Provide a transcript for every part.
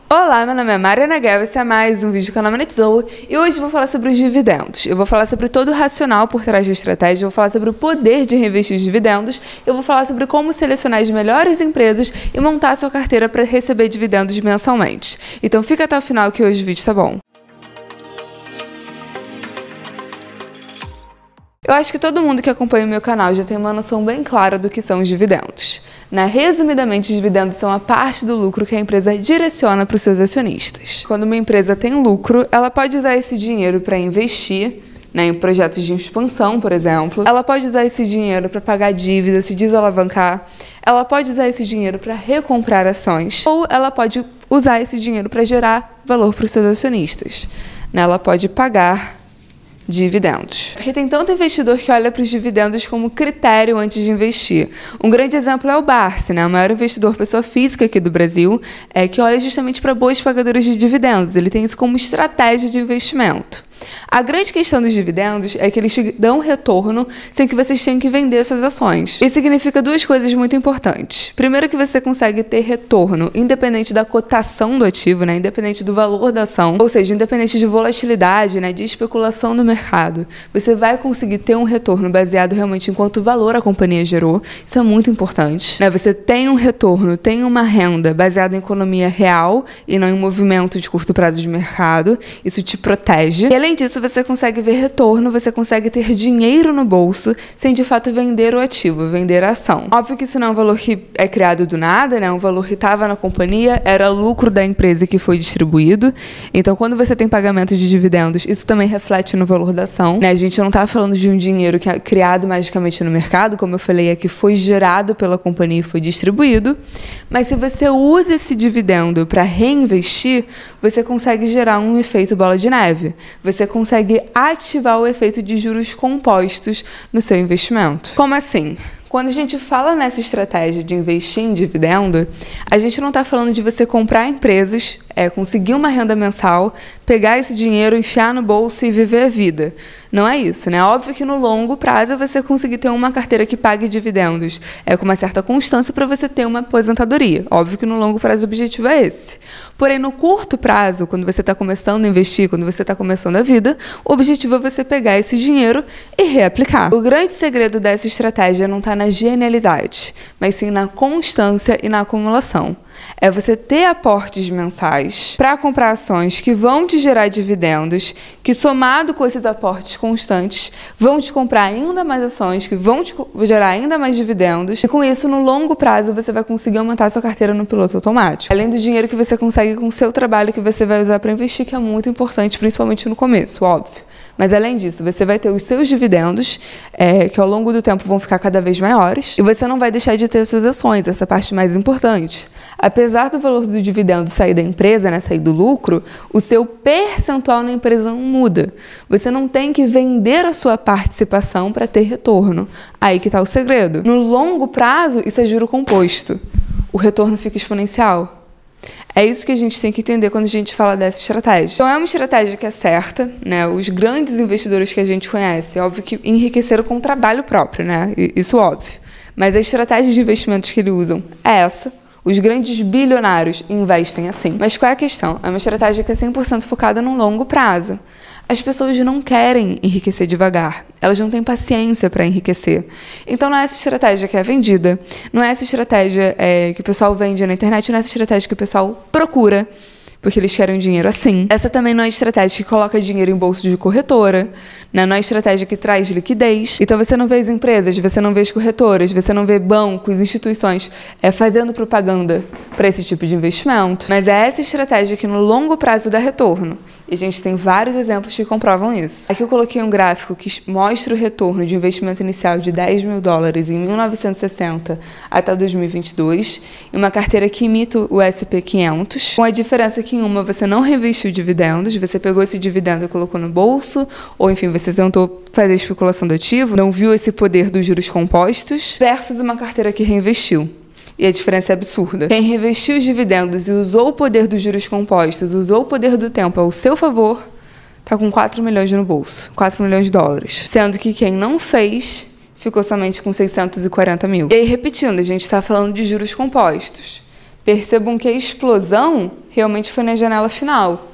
Olá, meu nome é Mariana Guel, esse é mais um vídeo do canal Monetizou e hoje eu vou falar sobre os dividendos. Eu vou falar sobre todo o racional por trás da estratégia, eu vou falar sobre o poder de reinvestir os dividendos, eu vou falar sobre como selecionar as melhores empresas e montar a sua carteira para receber dividendos mensalmente. Então fica até o final que hoje o vídeo tá bom. Eu acho que todo mundo que acompanha o meu canal já tem uma noção bem clara do que são os dividendos. Resumidamente, os dividendos são a parte do lucro que a empresa direciona para os seus acionistas. Quando uma empresa tem lucro, ela pode usar esse dinheiro para investir, em projetos de expansão, por exemplo. Ela pode usar esse dinheiro para pagar dívidas, se desalavancar. Ela pode usar esse dinheiro para recomprar ações. Ou ela pode usar esse dinheiro para gerar valor para os seus acionistas. Ela pode pagar dividendos. Porque tem tanto investidor que olha para os dividendos como critério antes de investir. Um grande exemplo é o Barsi, o maior investidor pessoa física aqui do Brasil, que olha justamente para boas pagadoras de dividendos. Ele tem isso como estratégia de investimento. A grande questão dos dividendos é que eles te dão retorno sem que vocês tenham que vender suas ações. Isso significa duas coisas muito importantes. Primeiro, que você consegue ter retorno independente da cotação do ativo, independente do valor da ação, ou seja, independente de volatilidade, de especulação no mercado. Você vai conseguir ter um retorno baseado realmente em quanto valor a companhia gerou. Isso é muito importante. Você tem um retorno, tem uma renda baseada em economia real e não em movimento de curto prazo de mercado. Isso te protege. E além disso, você consegue ver retorno, você consegue ter dinheiro no bolso sem de fato vender o ativo, vender a ação. Óbvio que isso não é um valor que é criado do nada, é um valor que estava na companhia, era lucro da empresa que foi distribuído. Então, quando você tem pagamento de dividendos, isso também reflete no valor da ação. A gente não está falando de um dinheiro que é criado magicamente no mercado, como eu falei, é que foi gerado pela companhia e foi distribuído. Mas se você usa esse dividendo para reinvestir, você consegue gerar um efeito bola de neve. Você consegue ativar o efeito de juros compostos no seu investimento. Como assim? Quando a gente fala nessa estratégia de investir em dividendo, a gente não está falando de você comprar empresas, conseguir uma renda mensal, pegar esse dinheiro, enfiar no bolso e viver a vida. Não é isso, Óbvio que no longo prazo você conseguir ter uma carteira que pague dividendos com uma certa constância para você ter uma aposentadoria. Óbvio que no longo prazo o objetivo é esse. Porém, no curto prazo, quando você está começando a investir, quando você está começando a vida, o objetivo é você pegar esse dinheiro e reaplicar. O grande segredo dessa estratégia não está na genialidade, mas sim na constância e na acumulação. É você ter aportes mensais para comprar ações que vão te gerar dividendos, que somado com esses aportes constantes, vão te comprar ainda mais ações, que vão te gerar ainda mais dividendos. E com isso, no longo prazo, você vai conseguir aumentar a sua carteira no piloto automático. Além do dinheiro que você consegue com o seu trabalho que você vai usar para investir, que é muito importante, principalmente no começo, óbvio. Mas além disso, você vai ter os seus dividendos, que ao longo do tempo vão ficar cada vez maiores, e você não vai deixar de ter suas ações, essa parte mais importante. Apesar do valor do dividendo sair da empresa, sair do lucro, o seu percentual na empresa não muda. Você não tem que vender a sua participação para ter retorno. Aí que está o segredo. No longo prazo, isso é juro composto. O retorno fica exponencial. É isso que a gente tem que entender quando a gente fala dessa estratégia. Então, é uma estratégia que é certa, Os grandes investidores que a gente conhece, óbvio que enriqueceram com o trabalho próprio, Isso óbvio. Mas a estratégia de investimentos que eles usam é essa. Os grandes bilionários investem assim. Mas qual é a questão? É uma estratégia que é 100% focada no longo prazo. As pessoas não querem enriquecer devagar. Elas não têm paciência para enriquecer. Então, não é essa estratégia que é vendida, não é essa estratégia que o pessoal vende na internet, não é essa estratégia que o pessoal procura, porque eles querem dinheiro assim. Essa também não é estratégia que coloca dinheiro em bolso de corretora, não é estratégia que traz liquidez. Então, você não vê as empresas, você não vê as corretoras, você não vê bancos, instituições fazendo propaganda para esse tipo de investimento. Mas é essa estratégia que no longo prazo dá retorno. E a gente tem vários exemplos que comprovam isso. Aqui eu coloquei um gráfico que mostra o retorno de investimento inicial de $10 mil em 1960 até 2022, e uma carteira que imita o S&P 500, com a diferença que em uma você não reinvestiu dividendos, você pegou esse dividendo e colocou no bolso, ou enfim, você tentou fazer especulação do ativo, não viu esse poder dos juros compostos, versus uma carteira que reinvestiu. E a diferença é absurda. Quem reinvestiu os dividendos e usou o poder dos juros compostos, usou o poder do tempo ao seu favor, está com 4 milhões no bolso, 4 milhões de dólares. Sendo que quem não fez, ficou somente com 640 mil. E aí, repetindo, a gente está falando de juros compostos. Percebam que a explosão realmente foi na janela final,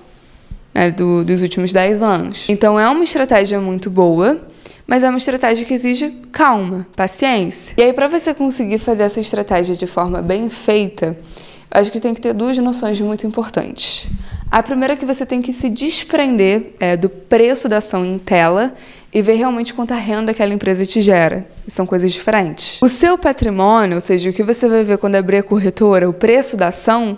né, dos últimos 10 anos. Então, é uma estratégia muito boa, mas é uma estratégia que exige calma, paciência. E aí, para você conseguir fazer essa estratégia de forma bem feita, eu acho que tem que ter duas noções muito importantes. A primeira é que você tem que se desprender do preço da ação em tela e ver realmente quanta renda aquela empresa te gera. E são coisas diferentes. O seu patrimônio, ou seja, o que você vai ver quando abrir a corretora, o preço da ação,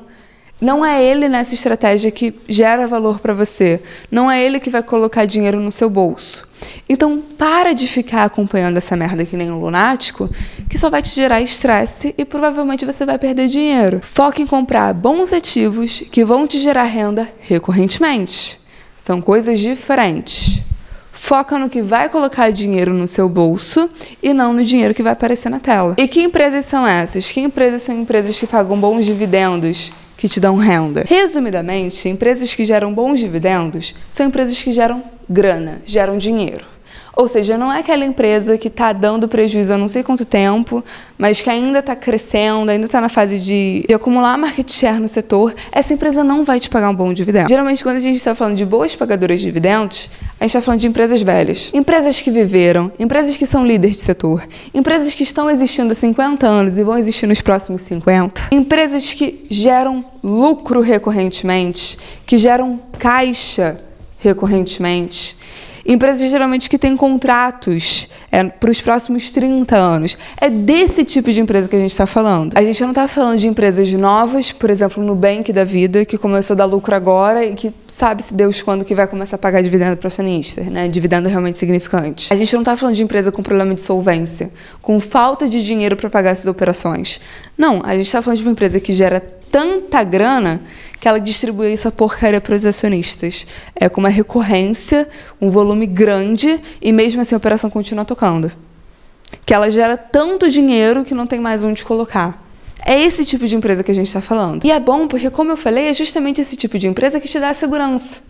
não é ele nessa estratégia que gera valor para você. Não é ele que vai colocar dinheiro no seu bolso. Então, para de ficar acompanhando essa merda que nem um lunático, que só vai te gerar estresse e provavelmente você vai perder dinheiro. Foca em comprar bons ativos que vão te gerar renda recorrentemente. São coisas diferentes. Foca no que vai colocar dinheiro no seu bolso e não no dinheiro que vai aparecer na tela. E que empresas são essas? Que empresas são empresas que pagam bons dividendos, que te dão renda? Resumidamente, empresas que geram bons dividendos são empresas que geram grana, geram dinheiro. Ou seja, não é aquela empresa que está dando prejuízo há não sei quanto tempo, mas que ainda está crescendo, ainda está na fase de acumular market share no setor. Essa empresa não vai te pagar um bom dividendo. Geralmente, quando a gente está falando de boas pagadoras de dividendos, a gente está falando de empresas velhas. Empresas que viveram, empresas que são líderes de setor, empresas que estão existindo há 50 anos e vão existir nos próximos 50. Empresas que geram lucro recorrentemente, que geram caixa recorrentemente. Empresas geralmente que têm contratos para os próximos 30 anos. É desse tipo de empresa que a gente está falando. A gente não está falando de empresas novas, por exemplo, o Nubank da vida, que começou a dar lucro agora e que sabe-se Deus quando que vai começar a pagar dividendo para acionista, né? Dividendo realmente significante. A gente não está falando de empresa com problema de solvência, com falta de dinheiro para pagar essas operações. Não, a gente está falando de uma empresa que gera tanta grana que ela distribui essa porcaria para os acionistas. Com uma recorrência, um volume grande, e mesmo assim a operação continua tocando. Que ela gera tanto dinheiro que não tem mais onde colocar. É esse tipo de empresa que a gente está falando. E é bom porque, como eu falei, é justamente esse tipo de empresa que te dá segurança.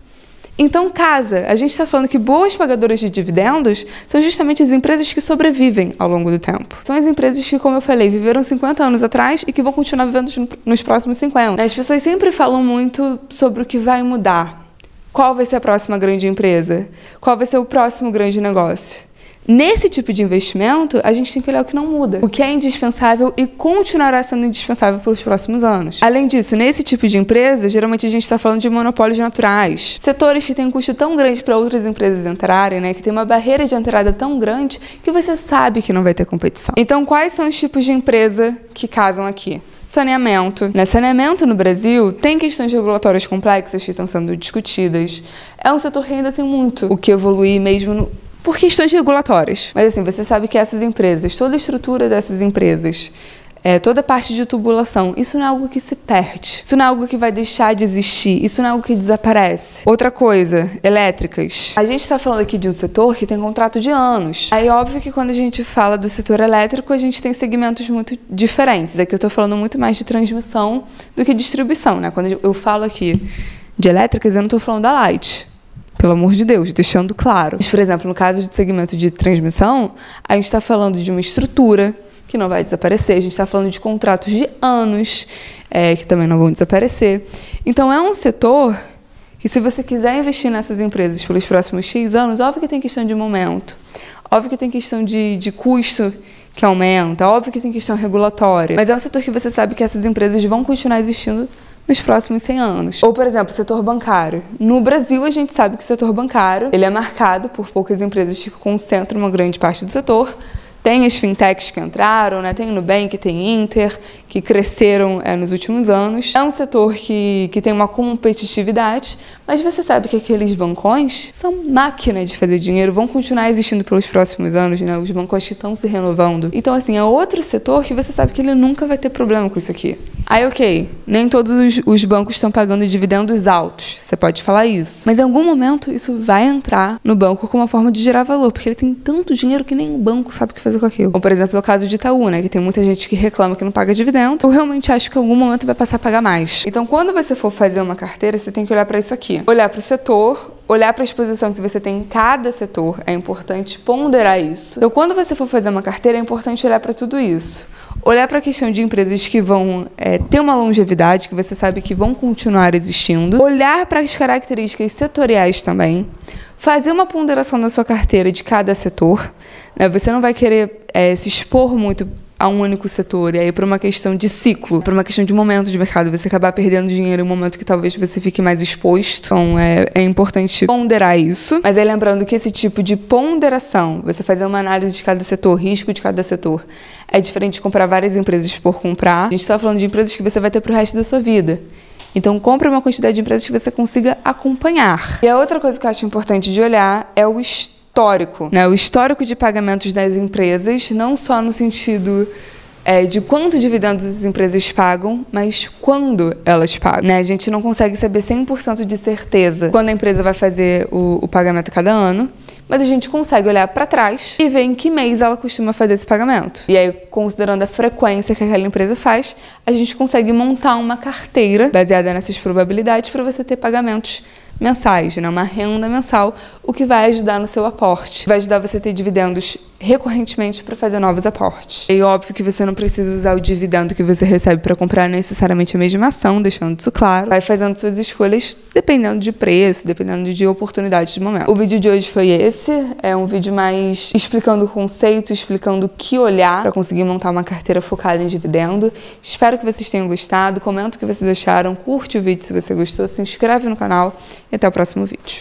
Então, casa, a gente está falando que boas pagadoras de dividendos são justamente as empresas que sobrevivem ao longo do tempo. São as empresas que, como eu falei, viveram 50 anos atrás e que vão continuar vivendo nos próximos 50. As pessoas sempre falam muito sobre o que vai mudar. Qual vai ser a próxima grande empresa? Qual vai ser o próximo grande negócio? Nesse tipo de investimento, a gente tem que olhar o que não muda, o que é indispensável e continuará sendo indispensável pelos próximos anos. Além disso, nesse tipo de empresa, geralmente a gente está falando de monopólios naturais. Setores que têm um custo tão grande para outras empresas entrarem, né, que tem uma barreira de entrada tão grande que você sabe que não vai ter competição. Então, quais são os tipos de empresa que casam aqui? Saneamento. Saneamento no Brasil tem questões regulatórias complexas que estão sendo discutidas. É um setor que ainda tem muito o que evoluir mesmo por questões regulatórias. Mas assim, você sabe que essas empresas, toda a estrutura dessas empresas, toda a parte de tubulação, isso não é algo que se perde. Isso não é algo que vai deixar de existir. Isso não é algo que desaparece. Outra coisa, elétricas. A gente está falando aqui de um setor que tem contrato de anos. Aí, óbvio que quando a gente fala do setor elétrico, a gente tem segmentos muito diferentes. Aqui eu estou falando muito mais de transmissão do que distribuição, né? Quando eu falo aqui de elétricas, eu não estou falando da Light. Pelo amor de Deus, deixando claro. Mas, por exemplo, no caso de segmento de transmissão, a gente está falando de uma estrutura que não vai desaparecer. A gente está falando de contratos de anos, que também não vão desaparecer. Então, é um setor que, se você quiser investir nessas empresas pelos próximos X anos, óbvio que tem questão de momento, óbvio que tem questão de custo que aumenta, óbvio que tem questão regulatória, mas é um setor que você sabe que essas empresas vão continuar existindo nos próximos 100 anos. Ou, por exemplo, o setor bancário. No Brasil, a gente sabe que o setor bancário ele é marcado por poucas empresas que concentram uma grande parte do setor. Tem as fintechs que entraram, né? Tem o Nubank, tem Inter, que cresceram nos últimos anos. É um setor que tem uma competitividade, mas você sabe que aqueles bancões são máquina de fazer dinheiro, vão continuar existindo pelos próximos anos, né? Os bancões que estão se renovando. Então, assim, é outro setor que você sabe que ele nunca vai ter problema com isso aqui. Aí, ok, nem todos os bancos estão pagando dividendos altos, você pode falar isso. Mas em algum momento isso vai entrar no banco como uma forma de gerar valor, porque ele tem tanto dinheiro que nem o banco sabe o que fazer com aquilo. Ou, por exemplo, é o caso de Itaú, né? Que tem muita gente que reclama que não paga dividendos. dividendo, eu realmente acho que em algum momento vai passar a pagar mais. Então, quando você for fazer uma carteira, você tem que olhar para isso aqui. Olhar para o setor, olhar para a exposição que você tem em cada setor, é importante ponderar isso. Então, quando você for fazer uma carteira, é importante olhar para tudo isso. Olhar para a questão de empresas que vão ter uma longevidade, que você sabe que vão continuar existindo. Olhar para as características setoriais também. Fazer uma ponderação da sua carteira de cada setor, né? Você não vai querer se expor muito a um único setor, e aí por uma questão de ciclo, por uma questão de momento de mercado, você acabar perdendo dinheiro em um momento que talvez você fique mais exposto. Então, é importante ponderar isso. Mas aí lembrando que esse tipo de ponderação, você fazer uma análise de cada setor, risco de cada setor, é diferente de comprar várias empresas por comprar. A gente está falando de empresas que você vai ter para o resto da sua vida. Então, compre uma quantidade de empresas que você consiga acompanhar. E a outra coisa que eu acho importante de olhar é o histórico, né? O histórico de pagamentos das empresas, não só no sentido de quanto dividendos as empresas pagam, mas quando elas pagam, né? A gente não consegue saber 100% de certeza quando a empresa vai fazer o pagamento a cada ano, mas a gente consegue olhar para trás e ver em que mês ela costuma fazer esse pagamento. E aí, considerando a frequência que aquela empresa faz, a gente consegue montar uma carteira baseada nessas probabilidades para você ter pagamentos mensais, né? Uma renda mensal, o que vai ajudar no seu aporte. Vai ajudar você a ter dividendos recorrentemente para fazer novos aportes. E óbvio que você não precisa usar o dividendo que você recebe para comprar necessariamente a mesma ação, deixando isso claro. Vai fazendo suas escolhas dependendo de preço, dependendo de oportunidades de momento. O vídeo de hoje foi esse. É um vídeo mais explicando o conceito, explicando o que olhar para conseguir montar uma carteira focada em dividendo. Espero que vocês tenham gostado. Comenta o que vocês acharam. Curte o vídeo se você gostou. Se inscreve no canal. E até o próximo vídeo.